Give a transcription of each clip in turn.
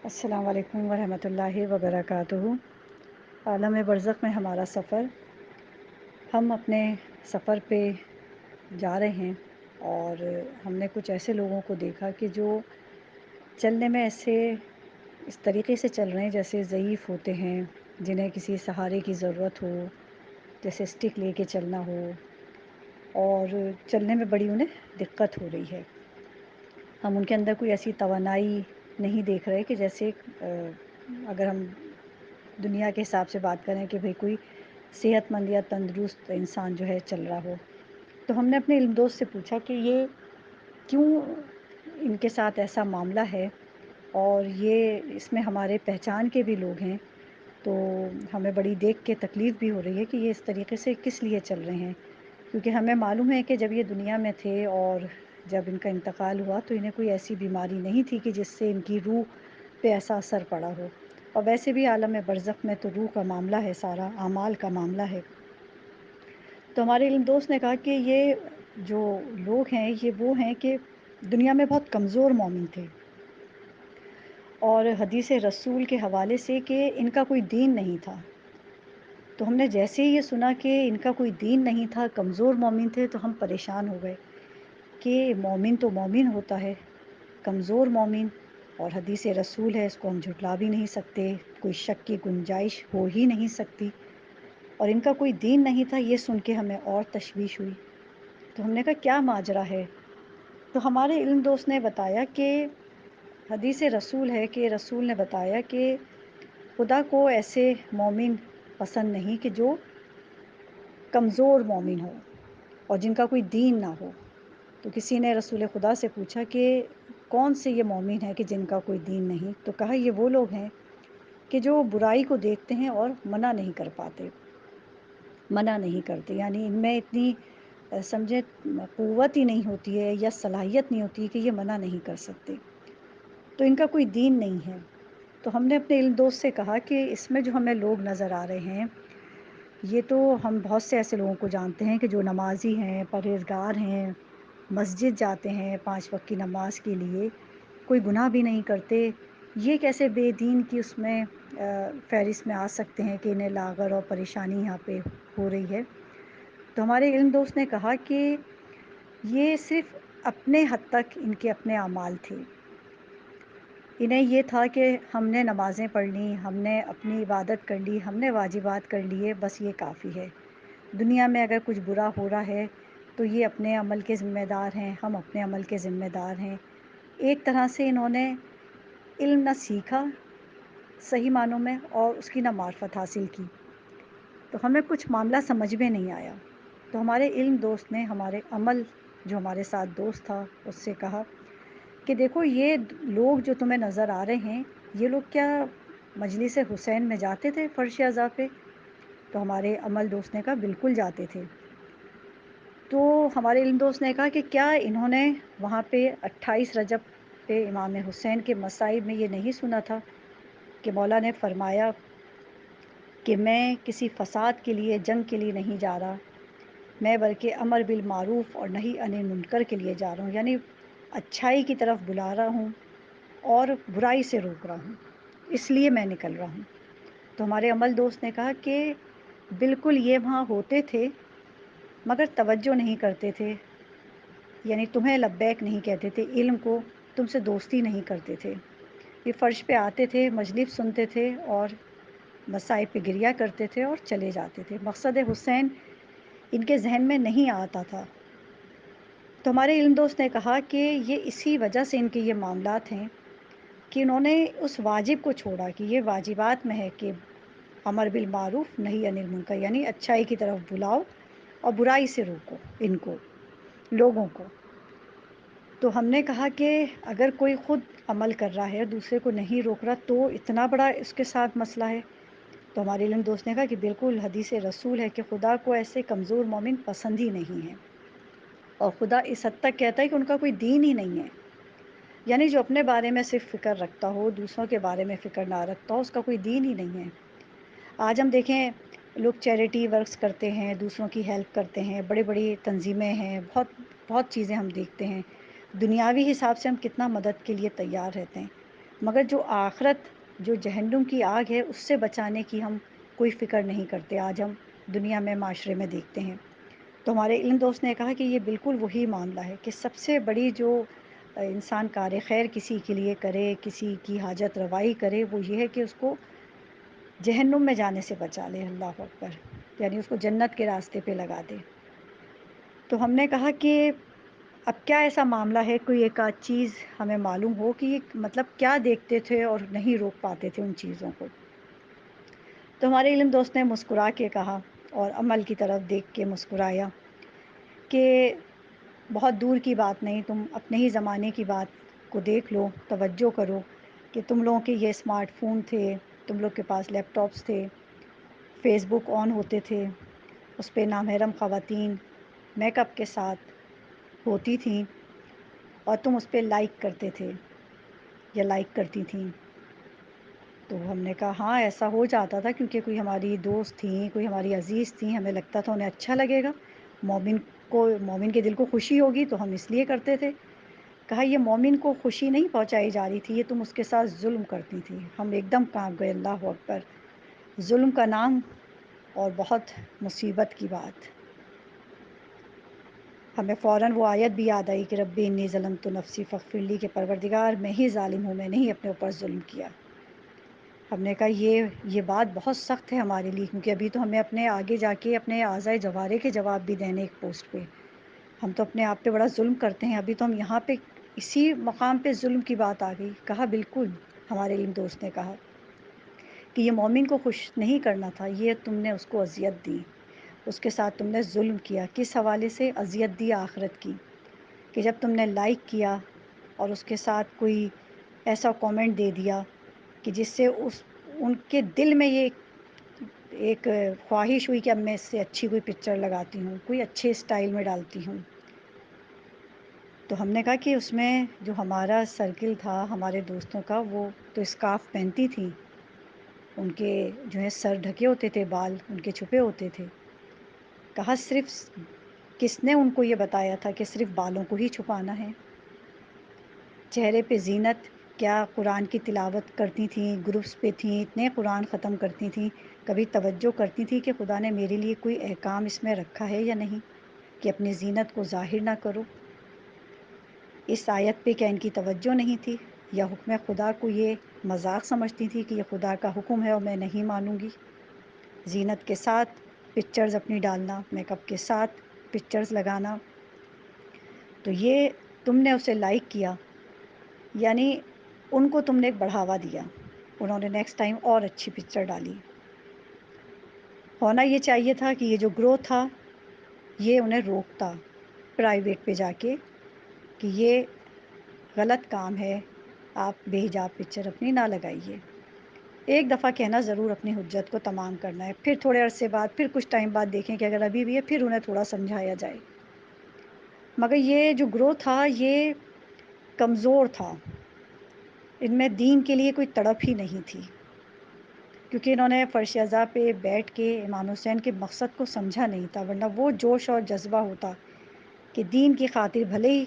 السلام علیکم ورحمۃ اللہ وبرکاتہ۔ عالم برزخ میں ہمارا سفر، ہم اپنے سفر پہ جا رہے ہیں اور ہم نے کچھ ایسے لوگوں کو دیکھا کہ جو چلنے میں ایسے اس طریقے سے چل رہے ہیں جیسے ضعیف ہوتے ہیں، جنہیں کسی سہارے کی ضرورت ہو، جیسے اسٹک لے کے چلنا ہو اور چلنے میں بڑی انہیں دقت ہو رہی ہے۔ ہم ان کے اندر کوئی ایسی توانائی نہیں دیکھ رہے کہ جیسے اگر ہم دنیا کے حساب سے بات کریں کہ بھئی کوئی صحت مند یا تندرست انسان جو ہے چل رہا ہو، تو ہم نے اپنے علم دوست سے پوچھا کہ یہ کیوں ان کے ساتھ ایسا معاملہ ہے، اور یہ اس میں ہمارے پہچان کے بھی لوگ ہیں، تو ہمیں بڑی دیکھ کے تکلیف بھی ہو رہی ہے کہ یہ اس طریقے سے کس لیے چل رہے ہیں، کیونکہ ہمیں معلوم ہے کہ جب یہ دنیا میں تھے اور جب ان کا انتقال ہوا تو انہیں کوئی ایسی بیماری نہیں تھی کہ جس سے ان کی روح پہ ایسا اثر پڑا ہو، اور ویسے بھی عالم برزخ میں تو روح کا معاملہ ہے، سارا اعمال کا معاملہ ہے۔ تو ہمارے علم دوست نے کہا کہ یہ جو لوگ ہیں یہ وہ ہیں کہ دنیا میں بہت کمزور مومن تھے، اور حدیث رسول کے حوالے سے کہ ان کا کوئی دین نہیں تھا۔ تو ہم نے جیسے ہی یہ سنا کہ ان کا کوئی دین نہیں تھا، کمزور مومن تھے، تو ہم پریشان ہو گئے کہ مومن تو مومن ہوتا ہے، کمزور مومن، اور حدیث رسول ہے، اس کو ہم جھٹلا بھی نہیں سکتے، کوئی شک کی گنجائش ہو ہی نہیں سکتی، اور ان کا کوئی دین نہیں تھا، یہ سن کے ہمیں اور تشویش ہوئی۔ تو ہم نے کہا کیا ماجرا ہے؟ تو ہمارے علم دوست نے بتایا کہ حدیث رسول ہے کہ رسول نے بتایا کہ خدا کو ایسے مومن پسند نہیں کہ جو کمزور مومن ہو اور جن کا کوئی دین نہ ہو۔ تو کسی نے رسول خدا سے پوچھا کہ کون سے یہ مومن ہیں کہ جن کا کوئی دین نہیں؟ تو کہا یہ وہ لوگ ہیں کہ جو برائی کو دیکھتے ہیں اور منع نہیں کر پاتے، منع نہیں کرتے، یعنی ان میں اتنی سمجھے قوت ہی نہیں ہوتی ہے یا صلاحیت نہیں ہوتی کہ یہ منع نہیں کر سکتے، تو ان کا کوئی دین نہیں ہے۔ تو ہم نے اپنے علم دوست سے کہا کہ اس میں جو ہمیں لوگ نظر آ رہے ہیں، یہ تو ہم بہت سے ایسے لوگوں کو جانتے ہیں کہ جو نمازی ہیں، پرہیزگار ہیں، مسجد جاتے ہیں 5 وقت کی نماز کے لیے، کوئی گناہ بھی نہیں کرتے، یہ کیسے بے دین کی اس میں فہرست میں آ سکتے ہیں کہ انہیں لاغر اور پریشانی یہاں پہ ہو رہی ہے؟ تو ہمارے علم دوست نے کہا کہ یہ صرف اپنے حد تک ان کے اپنے اعمال تھے، انہیں یہ تھا کہ ہم نے نمازیں پڑھ لیں، ہم نے اپنی عبادت کر لی، ہم نے واجبات کر لیے، بس یہ کافی ہے۔ دنیا میں اگر کچھ برا ہو رہا ہے تو یہ اپنے عمل کے ذمہ دار ہیں، ہم اپنے عمل کے ذمہ دار ہیں۔ ایک طرح سے انہوں نے علم نہ سیکھا صحیح معنوں میں اور اس کی نہ معرفت حاصل کی، تو ہمیں کچھ معاملہ سمجھ میں نہیں آیا۔ تو ہمارے علم دوست نے ہمارے عمل جو ہمارے ساتھ دوست تھا اس سے کہا کہ دیکھو یہ لوگ جو تمہیں نظر آ رہے ہیں، یہ لوگ کیا مجلس حسین میں جاتے تھے فرش اعضاء پہ؟ تو ہمارے عمل دوست نے کہا بالکل جاتے تھے۔ تو ہمارے علم دوست نے کہا کہ کیا انہوں نے وہاں پہ 28 رجب پہ امام حسین کے مصائب میں یہ نہیں سنا تھا کہ مولا نے فرمایا کہ میں کسی فساد کے لیے، جنگ کے لیے نہیں جا رہا، میں بلکہ امر بالمعروف اور نہی عن المنکر کے لیے جا رہا ہوں، یعنی اچھائی کی طرف بلا رہا ہوں اور برائی سے روک رہا ہوں، اس لیے میں نکل رہا ہوں۔ تو ہمارے عمل دوست نے کہا کہ بالکل یہ وہاں ہوتے تھے مگر توجہ نہیں کرتے تھے، یعنی تمہیں لبیک نہیں کہتے تھے، علم کو تم سے دوستی نہیں کرتے تھے، یہ فرش پہ آتے تھے، مجلس سنتے تھے اور مصائب پہ گریا کرتے تھے اور چلے جاتے تھے، مقصد حسین ان کے ذہن میں نہیں آتا تھا۔ تو ہمارے علم دوست نے کہا کہ یہ اسی وجہ سے ان کے یہ معاملات ہیں کہ انہوں نے اس واجب کو چھوڑا کہ یہ واجبات میں ہے کہ امر بالمعروف نہی عن المنکر، یعنی اچھائی کی طرف بلاؤ اور برائی سے روکو ان کو، لوگوں کو۔ تو ہم نے کہا کہ اگر کوئی خود عمل کر رہا ہے دوسرے کو نہیں روک رہا تو اتنا بڑا اس کے ساتھ مسئلہ ہے؟ تو ہمارے علم دوست نے کہا کہ بالکل حدیث رسول ہے کہ خدا کو ایسے کمزور مومن پسند ہی نہیں ہے، اور خدا اس حد تک کہتا ہے کہ ان کا کوئی دین ہی نہیں ہے، یعنی جو اپنے بارے میں صرف فکر رکھتا ہو، دوسروں کے بارے میں فکر نہ رکھتا ہو، اس کا کوئی دین ہی نہیں ہے۔ آج ہم دیکھیں لوگ چیریٹی ورکس کرتے ہیں، دوسروں کی ہیلپ کرتے ہیں، بڑی بڑی تنظیمیں ہیں، بہت چیزیں ہم دیکھتے ہیں، دنیاوی حساب سے ہم کتنا مدد کے لیے تیار رہتے ہیں، مگر جو آخرت، جو جہنم کی آگ ہے، اس سے بچانے کی ہم کوئی فکر نہیں کرتے. آج ہم دنیا میں، معاشرے میں دیکھتے ہیں. تو ہمارے علم دوست نے کہا کہ یہ بالکل وہی معاملہ ہے کہ سب سے بڑی جو انسان کار خیر کسی کے لیے کرے، کسی کی حاجت روائی کرے، وہ یہ ہے کہ اس کو جہنم میں جانے سے بچا لے. اللہ اکبر. یعنی اس کو جنت کے راستے پہ لگا دے. تو ہم نے کہا کہ اب کیا ایسا معاملہ ہے، کوئی ایک آدھ چیز ہمیں معلوم ہو کہ یہ مطلب کیا دیکھتے تھے اور نہیں روک پاتے تھے ان چیزوں کو. تو ہمارے علم دوست نے مسکرا کے کہا اور عمل کی طرف دیکھ کے مسکرایا کہ بہت دور کی بات نہیں، تم اپنے ہی زمانے کی بات کو دیکھ لو، توجہ کرو کہ تم لوگوں کے یہ اسمارٹ فون تھے، تم لوگ کے پاس لیپ ٹاپس تھے، فیس بک آن ہوتے تھے، اس پہ نامحرم خواتین میک اپ کے ساتھ ہوتی تھیں اور تم اس پہ لائک کرتے تھے یا لائک کرتی تھیں. تو ہم نے کہا ہاں ایسا ہو جاتا تھا، کیونکہ کوئی ہماری دوست تھیں، کوئی ہماری عزیز تھیں، ہمیں لگتا تھا انہیں اچھا لگے گا، مومن کے دل کو خوشی ہوگی تو ہم اس لیے کرتے تھے. کہا یہ مومن کو خوشی نہیں پہنچائی جا رہی تھی، یہ تم اس کے ساتھ ظلم کرتی تھی. ہم ایک دم کانپ گئے. اللہ اکبر. ظلم کا نام اور بہت مصیبت کی بات. ہمیں فوراً وہ آیت بھی یاد آئی کہ ربی انی ظلمت نفسی فاغفر لی، کہ پروردگار میں ہی ظالم ہوں، میں نے ہی اپنے اوپر ظلم کیا. ہم نے کہا یہ بات بہت سخت ہے ہمارے لیے، کیونکہ ابھی تو ہمیں اپنے آگے جا کے اپنے اعضائے جوارے کے جواب بھی دینے ایک پوسٹ پہ. ہم تو اپنے آپ پہ بڑا ظلم کرتے ہیں، ابھی تو ہم یہاں پہ اسی مقام پہ ظلم کی بات آ گئی. کہا بالکل. ہمارے علم دوست نے کہا کہ یہ مومن کو خوش نہیں کرنا تھا، یہ تم نے اس کو اذیت دی، اس کے ساتھ تم نے ظلم کیا. کس حوالے سے اذیت دی؟ آخرت کی. کہ جب تم نے لائک کیا اور اس کے ساتھ کوئی ایسا کامنٹ دے دیا کہ جس سے ان کے دل میں یہ ایک خواہش ہوئی کہ اب میں اس سے اچھی کوئی پکچر لگاتی ہوں، کوئی اچھے اسٹائل میں ڈالتی ہوں. تو ہم نے کہا کہ اس میں جو ہمارا سرکل تھا ہمارے دوستوں کا، وہ تو اسکارف پہنتی تھیں، ان کے جو ہے سر ڈھکے ہوتے تھے، بال ان کے چھپے ہوتے تھے. کہا صرف کس نے ان کو یہ بتایا تھا کہ صرف بالوں کو ہی چھپانا ہے؟ چہرے پہ زینت. کیا قرآن کی تلاوت کرتی تھیں، گروپس پہ تھیں، اتنے قرآن ختم کرتی تھیں، کبھی توجہ کرتی تھیں کہ خدا نے میرے لیے کوئی احکام اس میں رکھا ہے یا نہیں کہ اپنی زینت کو ظاہر نہ کرو؟ اس آیت پہ کیا ان کی توجہ نہیں تھی، یا حکم خدا کو یہ مذاق سمجھتی تھی کہ یہ خدا کا حکم ہے اور میں نہیں مانوں گی؟ زینت کے ساتھ پکچرز اپنی ڈالنا، میک اپ کے ساتھ پکچرز لگانا. تو یہ تم نے اسے لائک کیا، یعنی ان کو تم نے ایک بڑھاوا دیا، انہوں نے نیکسٹ ٹائم اور اچھی پکچر ڈالی. ہونا یہ چاہیے تھا کہ یہ جو گروتھ تھا یہ انہیں روکتا پرائیویٹ پہ جا کے کہ یہ غلط کام ہے، آپ بے حجاب پکچر اپنی نہ لگائیے. ایک دفعہ کہنا ضرور اپنی حجت کو تمام کرنا ہے، پھر تھوڑے عرصے بعد، پھر کچھ ٹائم بعد دیکھیں کہ اگر ابھی بھی ہے پھر انہیں تھوڑا سمجھایا جائے. مگر یہ جو گروہ تھا یہ کمزور تھا، ان میں دین کے لیے کوئی تڑپ ہی نہیں تھی، کیونکہ انہوں نے فرش ازاں پہ بیٹھ کے امام حسین کے مقصد کو سمجھا نہیں تھا. ورنہ وہ جوش اور جذبہ ہوتا کہ دین کی خاطر بھلے ہی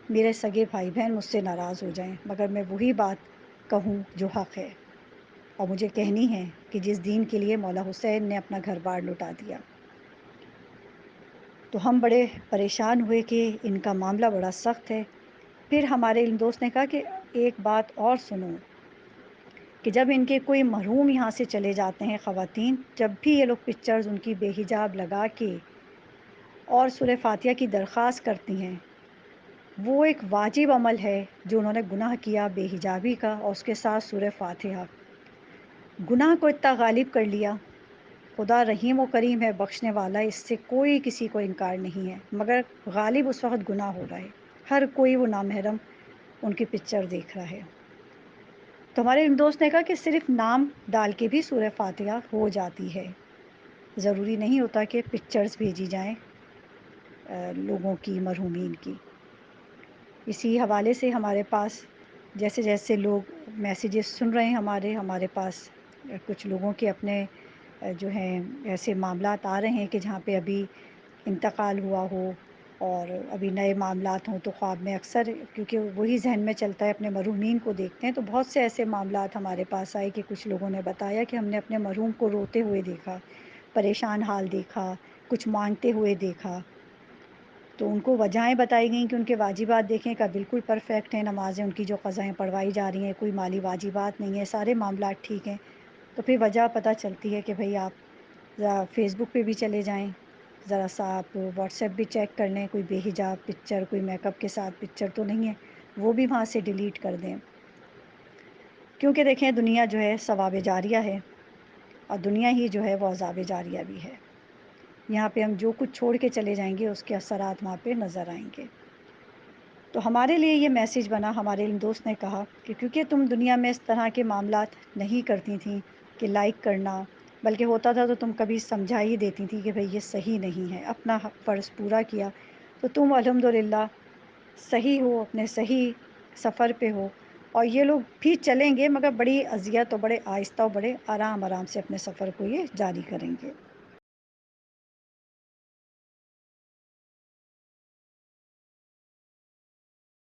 میرے سگے بھائی بہن مجھ سے ناراض ہو جائیں، مگر میں وہی بات کہوں جو حق ہے اور مجھے کہنی ہے کہ جس دین کے لیے مولا حسین نے اپنا گھر بار لٹا دیا. تو ہم بڑے پریشان ہوئے کہ ان کا معاملہ بڑا سخت ہے. پھر ہمارے علم دوست نے کہا کہ ایک بات اور سنو، کہ جب ان کے کوئی محروم یہاں سے چلے جاتے ہیں خواتین، جب بھی یہ لوگ پکچرز ان کی بے حجاب لگا کے اور سورہ فاتحہ کی درخواست کرتی ہیں، وہ ایک واجب عمل ہے جو انہوں نے گناہ کیا بے حجابی کا اور اس کے ساتھ سورہ فاتحہ. گناہ کو اتنا غالب کر لیا. خدا رحیم و کریم ہے، بخشنے والا، اس سے کوئی کسی کو انکار نہیں ہے، مگر غالب اس وقت گناہ ہو رہا ہے، ہر کوئی وہ نامحرم ان کی پکچر دیکھ رہا ہے. تو ہمارے ان دوست نے کہا کہ صرف نام ڈال کے بھی سورہ فاتحہ ہو جاتی ہے، ضروری نہیں ہوتا کہ پکچرز بھیجی جائیں لوگوں کی، مرحومین کی. اسی حوالے سے ہمارے پاس جیسے جیسے لوگ میسیجز سن رہے ہیں ہمارے پاس کچھ لوگوں کے اپنے جو ہیں ایسے معاملات آ رہے ہیں کہ جہاں پہ ابھی انتقال ہوا ہو اور ابھی نئے معاملات ہوں تو خواب میں اکثر، کیونکہ وہی ذہن میں چلتا ہے، اپنے مرحومین کو دیکھتے ہیں، تو بہت سے ایسے معاملات ہمارے پاس آئے کہ کچھ لوگوں نے بتایا کہ ہم نے اپنے مرحوم کو روتے ہوئے دیکھا، پریشان حال دیکھا، کچھ مانگتے ہوئے دیکھا۔ تو ان کو وجہیں بتائی گئیں کہ ان کے واجبات دیکھیں کا بالکل پرفیکٹ ہیں، نمازیں ان کی جو قضائیں پڑھوائی جا رہی ہیں، کوئی مالی واجبات نہیں ہے، سارے معاملات ٹھیک ہیں۔ تو پھر وجہ پتہ چلتی ہے کہ بھئی آپ ذرا فیس بک پہ بھی چلے جائیں، ذرا سا آپ واٹس ایپ بھی چیک کر لیں، کوئی بے حجاب پکچر، کوئی میک اپ کے ساتھ پکچر تو نہیں ہے، وہ بھی وہاں سے ڈیلیٹ کر دیں۔ کیونکہ دیکھیں دنیا جو ہے ثواب جاریہ ہے، اور دنیا ہی جو ہے وہ عذاب جاریہ بھی ہے۔ یہاں پہ ہم جو کچھ چھوڑ کے چلے جائیں گے اس کے اثرات وہاں پہ نظر آئیں گے۔ تو ہمارے لیے یہ میسیج بنا، ہمارے علم دوست نے کہا کہ کیونکہ تم دنیا میں اس طرح کے معاملات نہیں کرتی تھیں کہ لائک کرنا، بلکہ ہوتا تھا تو تم کبھی سمجھا ہی دیتی تھی کہ بھئی یہ صحیح نہیں ہے، اپنا فرض پورا کیا، تو تم الحمدللہ صحیح ہو، اپنے صحیح سفر پہ ہو۔ اور یہ لوگ بھی چلیں گے مگر بڑی اذیت اور بڑے آہستہ اور بڑے آرام آرام سے اپنے سفر کو یہ جاری کریں گے۔